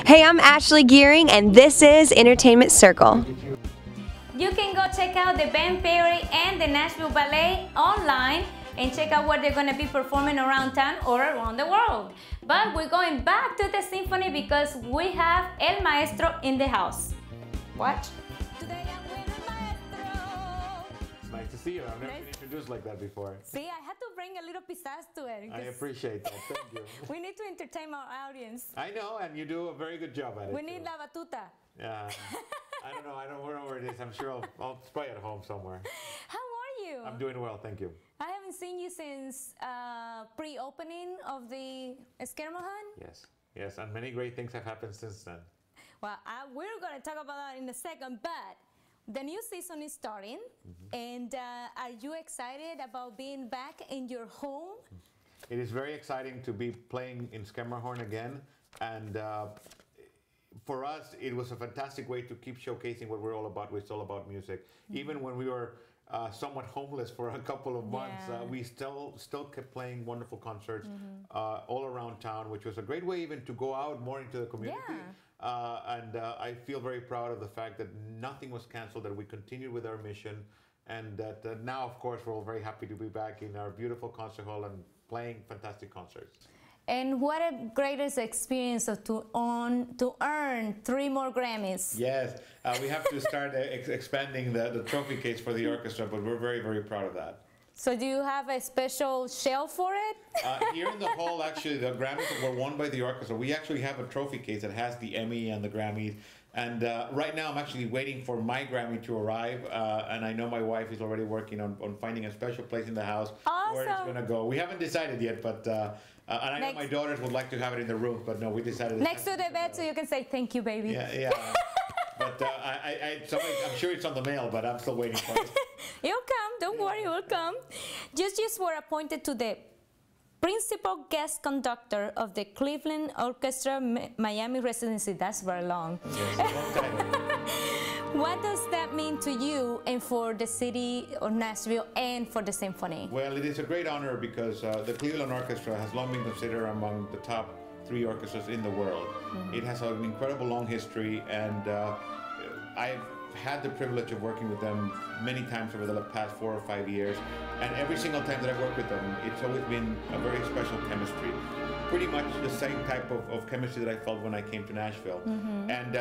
Hey, I'm Ashley Gearing, and this is Entertainment Circle. You can go check out the band Perry and the Nashville Ballet online and check out where they're going to be performing around town or around the world. But we're going back to the symphony because we have El Maestro in the house. Watch. Today I'm with El Maestro. It's nice to see you. I've never been introduced like that before. See, I had to bring a little pizzazz to it. I appreciate that. Thank you. We need to entertain our audience. I know, and you do a very good job at it. We need la batuta. Yeah. I don't know where it is. I'm sure I'll play at home somewhere. How are you? I'm doing well, thank you. I haven't seen you since pre-opening of the Skermohan. Yes, and many great things have happened since then. Well, we're going to talk about that in a second, but the new season is starting, and are you excited about being back in your home? It is very exciting to be playing in Schermerhorn again, and for us, it was a fantastic way to keep showcasing what we're all about, which is all about music. Even when we were somewhat homeless for a couple of months, we still kept playing wonderful concerts all around town, which was a great way even to go out more into the community. And I feel very proud of the fact that nothing was canceled, that we continued with our mission, and that now, of course, we're all very happy to be back in our beautiful concert hall and playing fantastic concerts. And what a greatest experience to earn 3 more Grammys. Yes, we have to start expanding the trophy case for the orchestra, but we're very, very proud of that. So do you have a special shelf for it? Here in the hall, actually, the Grammys that were won by the orchestra, we actually have a trophy case that has the Emmy and the Grammys. And right now, I'm actually waiting for my Grammy to arrive. And I know my wife is already working on finding a special place in the house where it's going to go. We haven't decided yet, but and I know my daughters would like to have it in the room, but no, we decided. Next to the bed so you can say, thank you, baby. Yeah. But I'm sure it's on the mail, but I'm still waiting for it. It'll come. Don't worry, it will come. Just were appointed to the principal guest conductor of the Cleveland Orchestra Miami residency. That's very long. Yes, a long time. What does that mean to you and for the city of Nashville and for the symphony? Well, it is a great honor because the Cleveland Orchestra has long been considered among the top 3 orchestras in the world. It has an incredible long history, and I've had the privilege of working with them many times over the past 4 or 5 years, and every single time that I've worked with them, it's always been a very special chemistry. Pretty much the same type of chemistry that I felt when I came to Nashville. And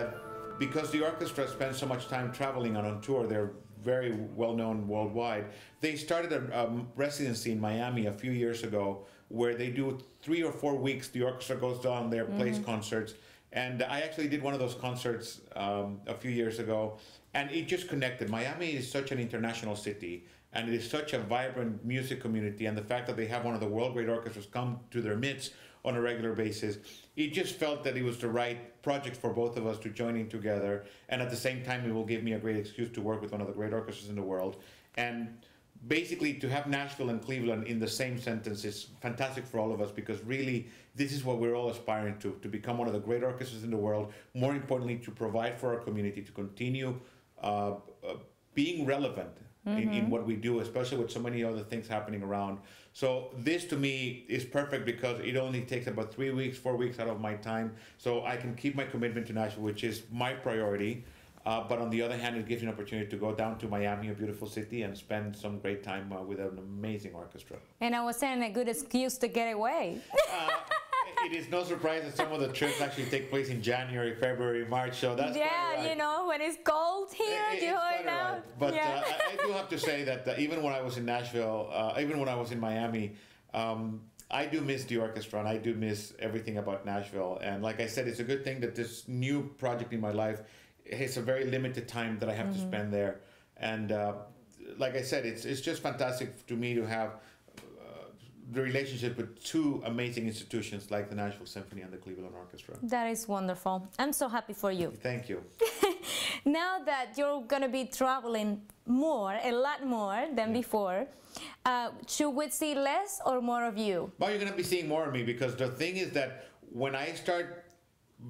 because the orchestra spends so much time traveling and on tour, they're very well known worldwide. They started a residency in Miami a few years ago where they do 3 or 4 weeks. The orchestra goes down there, plays concerts. And I actually did one of those concerts a few years ago, and it just connected. Miami is such an international city, and it is such a vibrant music community, and the fact that they have one of the world great orchestras come to their midst on a regular basis, it just felt that it was the right project for both of us to join in together, and at the same time it will give me a great excuse to work with one of the great orchestras in the world. And basically, to have Nashville and Cleveland in the same sentence is fantastic for all of us, because really this is what we're all aspiring to become one of the great orchestras in the world. More importantly, to provide for our community, to continue being relevant in what we do, especially with so many other things happening around. So this to me is perfect because it only takes about 3 weeks, 4 weeks out of my time. So I can keep my commitment to Nashville, which is my priority. But on the other hand, it gives you an opportunity to go down to Miami, a beautiful city, and spend some great time with an amazing orchestra. And I was saying a good excuse to get away. It is no surprise that some of the trips actually take place in January, February, March, so that's right. You know, when it's cold here, right. But I do have to say that even when I was in Nashville, even when I was in Miami, I do miss the orchestra, and I do miss everything about Nashville. And like I said, it's a good thing that this new project in my life, it's a very limited time that I have to spend there. And like I said, it's just fantastic to me to have the relationship with 2 amazing institutions like the Nashville Symphony and the Cleveland Orchestra. That is wonderful. I'm so happy for you. Thank you. Now that you're going to be traveling more, a lot more than before, should we see less or more of you? Well, you're going to be seeing more of me, because the thing is that when I start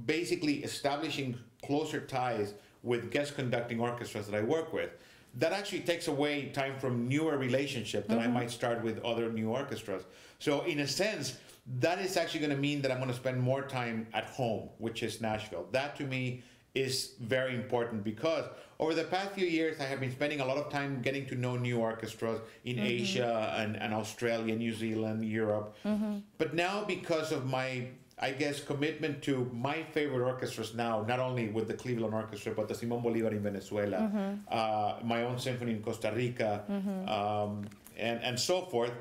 basically establishing closer ties with guest conducting orchestras that I work with, that actually takes away time from newer relationships that I might start with other new orchestras. So in a sense, that is actually going to mean that I'm going to spend more time at home, which is Nashville. That to me is very important because over the past few years, I have been spending a lot of time getting to know new orchestras in Asia and Australia, New Zealand, Europe. But now because of my, I guess, commitment to my favorite orchestras now, not only with the Cleveland Orchestra, but the Simón Bolívar in Venezuela, my own symphony in Costa Rica, and so forth,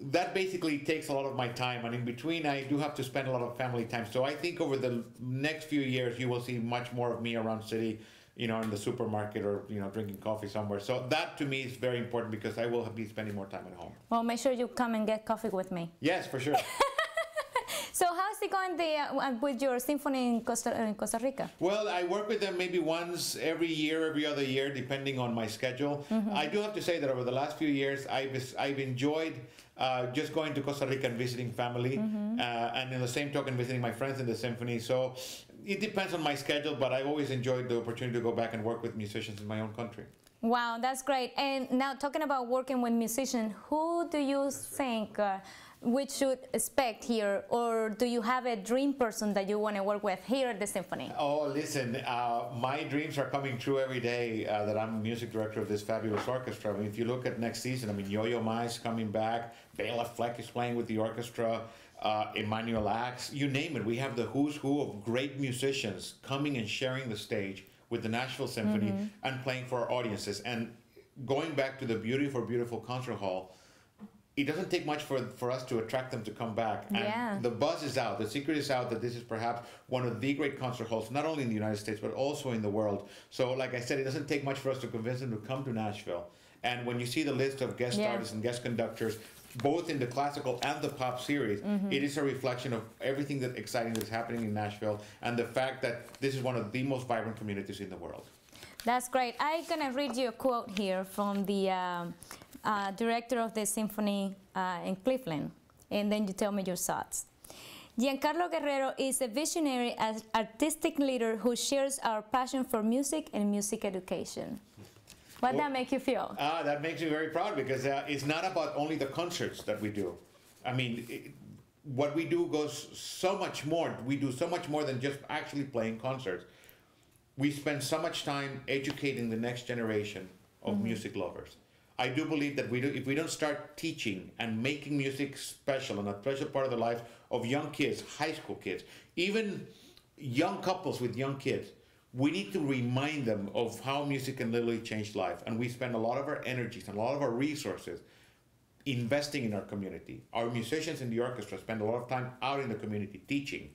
that basically takes a lot of my time, and in between I do have to spend a lot of family time. So I think over the next few years you will see much more of me around city, you know, in the supermarket or, you know, drinking coffee somewhere. So that to me is very important because I will be spending more time at home. Well, make sure you come and get coffee with me. Yes, for sure. So how's it going with your symphony in Costa Rica? Well, I work with them maybe once every year, every other year, depending on my schedule. I do have to say that over the last few years, I've enjoyed just going to Costa Rica and visiting family, and in the same token, visiting my friends in the symphony. So it depends on my schedule, but I've always enjoyed the opportunity to go back and work with musicians in my own country. Wow, that's great. And now talking about working with musicians, who do you think we should expect here, or do you have a dream person that you want to work with here at the Symphony? Oh, listen, my dreams are coming true every day that I'm music director of this fabulous orchestra. I mean, if you look at next season, I mean, Yo-Yo Ma is coming back, Bela Fleck is playing with the orchestra, Emmanuel Axe, you name it. We have the who's who of great musicians coming and sharing the stage with the Nashville Symphony and playing for our audiences. And going back to the beautiful concert hall, it doesn't take much for us to attract them to come back. And the buzz is out. The secret is out that this is perhaps one of the great concert halls, not only in the United States, but also in the world. So like I said, it doesn't take much for us to convince them to come to Nashville. And when you see the list of guest artists and guest conductors, both in the classical and the pop series, it is a reflection of everything that exciting that's happening in Nashville and the fact that this is one of the most vibrant communities in the world. That's great. I'm going to read you a quote here from the director of the symphony in Cleveland, and then you tell me your thoughts. Giancarlo Guerrero is a visionary artistic leader who shares our passion for music and music education. What does that make you feel? That makes me very proud because it's not about only the concerts that we do. I mean, what we do goes so much more. We do so much more than just actually playing concerts. We spend so much time educating the next generation of music lovers. I do believe that if we don't start teaching and making music special and a special part of the life of young kids, high school kids, even young couples with young kids, we need to remind them of how music can literally change life. And we spend a lot of our energies and a lot of our resources investing in our community. Our musicians in the orchestra spend a lot of time out in the community teaching,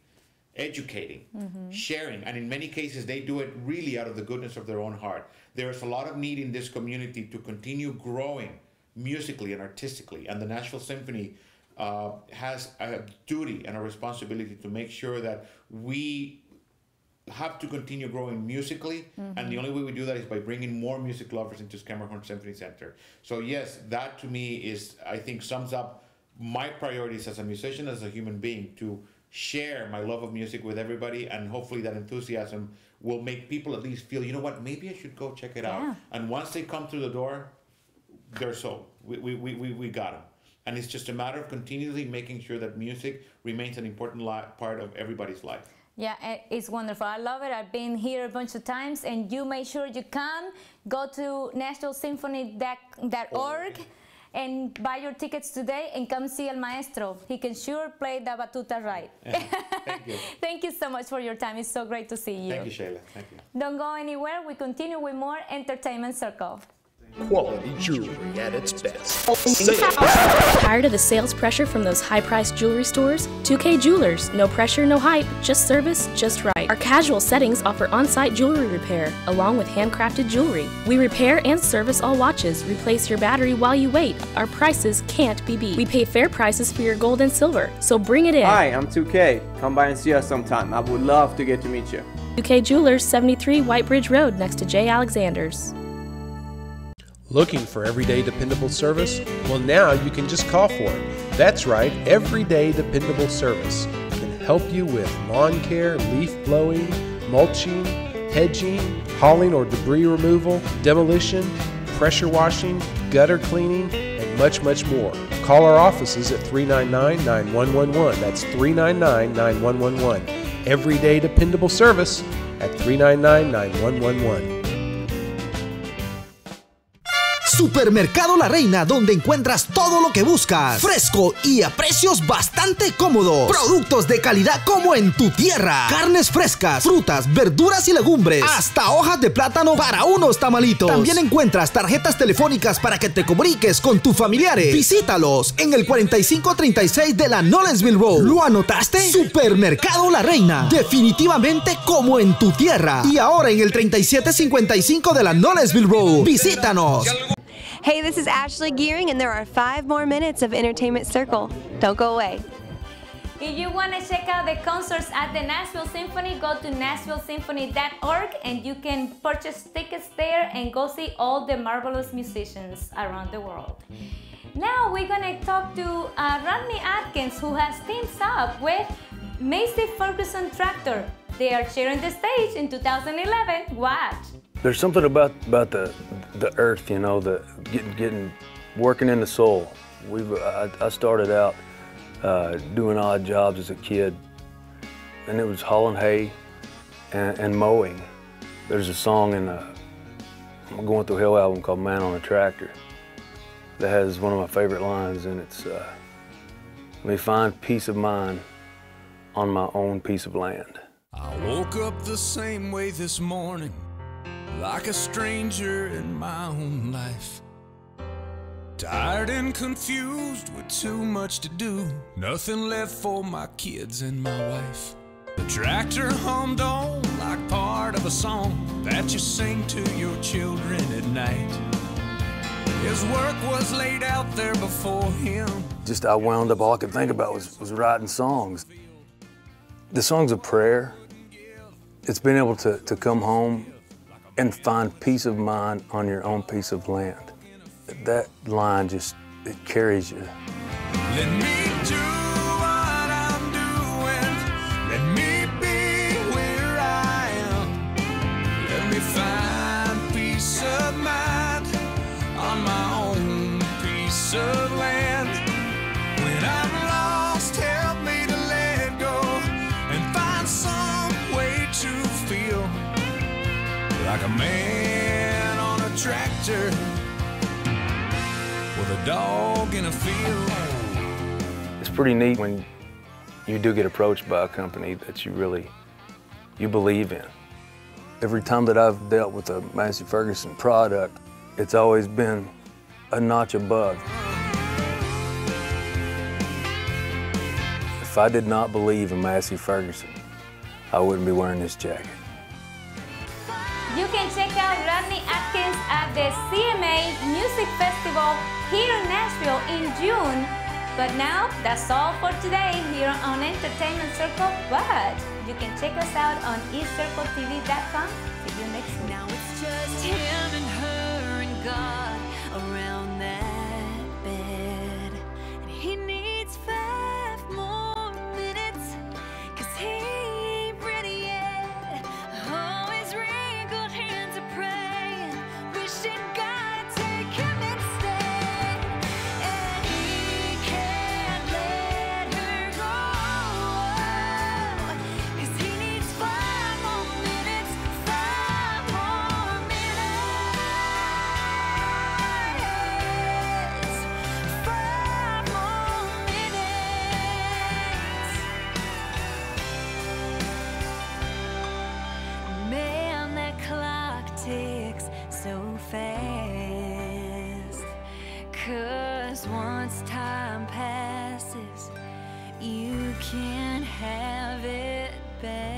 educating, sharing, and in many cases they do it really out of the goodness of their own heart. There's a lot of need in this community to continue growing musically and artistically, and the Nashville Symphony has a duty and a responsibility to make sure that we have to continue growing musically, and the only way we do that is by bringing more music lovers into Schermerhorn Symphony Center. So yes, that to me is, I think, sums up my priorities as a musician, as a human being, to share my love of music with everybody, and hopefully that enthusiasm will make people at least feel, you know what, maybe I should go check it out. And once they come through the door, they're sold. We got them. And it's just a matter of continually making sure that music remains an important part of everybody's life. Yeah, it's wonderful. I love it. I've been here a bunch of times, and you make sure you come. Go to NashvilleSymphony.org and buy your tickets today and come see El Maestro. He can sure play the batuta right. Thank you. Thank you so much for your time. It's so great to see you. Thank you, Sheyla. Thank you. Don't go anywhere. We continue with more Entertainment Circle. Quality jewelry at its best. Tired of the sales pressure from those high-priced jewelry stores? 2K Jewelers. No pressure, no hype, just service, just right. Our casual settings offer on-site jewelry repair, along with handcrafted jewelry. We repair and service all watches. Replace your battery while you wait. Our prices can't be beat. We pay fair prices for your gold and silver, so bring it in. Hi, I'm 2K. Come by and see us sometime. I would love to get to meet you. 2K Jewelers, 73 White Bridge Road, next to J. Alexander's. Looking for everyday dependable service? Well, now you can just call for it. That's right, everyday dependable service can help you with lawn care, leaf blowing, mulching, hedging, hauling or debris removal, demolition, pressure washing, gutter cleaning, and much, much more. call our offices at 399-9111. That's 399-9111. Everyday dependable service at 399-9111. Supermercado La Reina, donde encuentras todo lo que buscas. Fresco y a precios bastante cómodos. Productos de calidad como en tu tierra. Carnes frescas, frutas, verduras y legumbres. Hasta hojas de plátano para unos tamalitos. También encuentras tarjetas telefónicas para que te comuniques con tus familiares. Visítalos en el 4536 de la Knowlesville Road. ¿Lo anotaste? Supermercado La Reina. Definitivamente como en tu tierra. Y ahora en el 3755 de la Knowlesville Road. Visítanos. Hey, this is Ashley Gearing, and there are 5 more minutes of Entertainment Circle. Don't go away. If you want to check out the concerts at the Nashville Symphony, go to nashvillesymphony.org and you can purchase tickets there and go see all the marvelous musicians around the world. Now we're going to talk to Rodney Atkins, who has teamed up with Massey Ferguson Tractor. They are sharing the stage in 2011. Watch. There's something about the earth, you know, working in the soil. I started out doing odd jobs as a kid, and it was hauling hay and mowing. There's a song in a Going Through Hell album called "Man on a Tractor" that has one of my favorite lines, and it's "Let me find peace of mind on my own piece of land." I woke up the same way this morning, like a stranger in my own life. Tired and confused with too much to do, nothing left for my kids and my wife. The tractor hummed on like part of a song that you sing to your children at night. His work was laid out there before him. Just I wound up, all I could think about was writing songs. The song's a prayer. It's been able to come home and find peace of mind on your own piece of land. That line just, it carries you. Let me do what I'm doing. Let me be where I am. Let me find peace of mind on my own piece of land. When I'm lost, help me to let go and find some way to feel like a man on a tractor with a dog in a field. It's pretty neat when you do get approached by a company that you believe in. Every time that I've dealt with a Massey Ferguson product, it's always been a notch above. If I did not believe in Massey Ferguson, I wouldn't be wearing this jacket. You can check out Rodney Atkins at the CMA Music Festival here in Nashville in June. But now, that's all for today here on Entertainment Circle. But you can check us out on eCircleTV.com. See you next week. Now it's just him and her and God around that bed. And he needs 5 more minutes, 'cause he ain't ready yet. Oh, his wrinkled hands are praying, wishing God would take him instead. And he can't let her go, 'cause he needs 5 more minutes, 5 more minutes, 5 more minutes. Man, that clock ticks so fast, 'cause once time passes, you can't have it back.